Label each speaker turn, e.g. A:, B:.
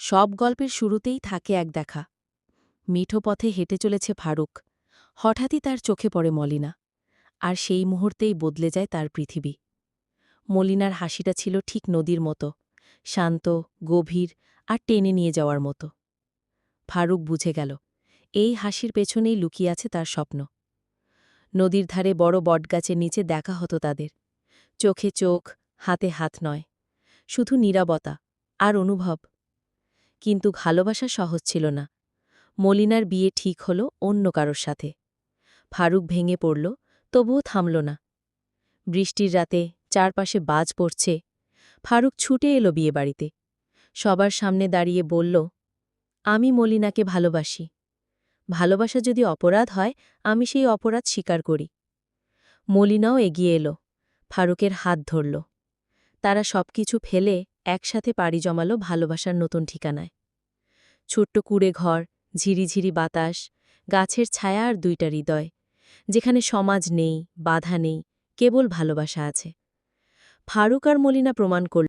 A: সব গল্পের শুরুতেই থাকে এক দেখা। মিঠো পথে হেঁটে চলেছে ফারুক। হঠাৎই তার চোখে পড়ে মলিনা। আর সেই মুহূর্তেই বদলে যায় তার পৃথিবী। মলিনার হাসিটা ছিল ঠিক নদীর মতো, শান্ত, গভীর আর টেনে নিয়ে যাওয়ার মতো। ফারুক বুঝে গেল, এই হাসির পেছনেই লুকিয়ে আছে তার স্বপ্ন। নদীর ধারে বড় বটগাছের নিচে দেখা হতো তাদের। চোখে চোখ, হাতে হাত নয়, শুধু নীরবতা আর অনুভব। কিন্তু ভালোবাসা সহজ ছিল না। মলিনার বিয়ে ঠিক হল অন্য কারোর সাথে। ফারুক ভেঙে পড়ল, তবুও থামল না। বৃষ্টির রাতে চারপাশে বাজ পড়ছে। ফারুক ছুটে এলো বিয়েবাড়িতে। সবার সামনে দাঁড়িয়ে বলল, আমি মলিনাকে ভালোবাসি। ভালোবাসা যদি অপরাধ হয়, আমি সেই অপরাধ স্বীকার করি। মলিনাও এগিয়ে এলো, ফারুকের হাত ধরল। তারা সবকিছু ফেলে একসাথে পাড়ি জমালো ভালোবাসার নতুন ঠিকানায়। ছোট্ট কুঁড়ে ঘর, ঝিরিঝিরি বাতাস, গাছের ছায়া আর দুইটা হৃদয়, যেখানে সমাজ নেই, বাধা নেই, কেবল ভালোবাসা আছে। ফারুক আর মলিনা প্রমাণ করল,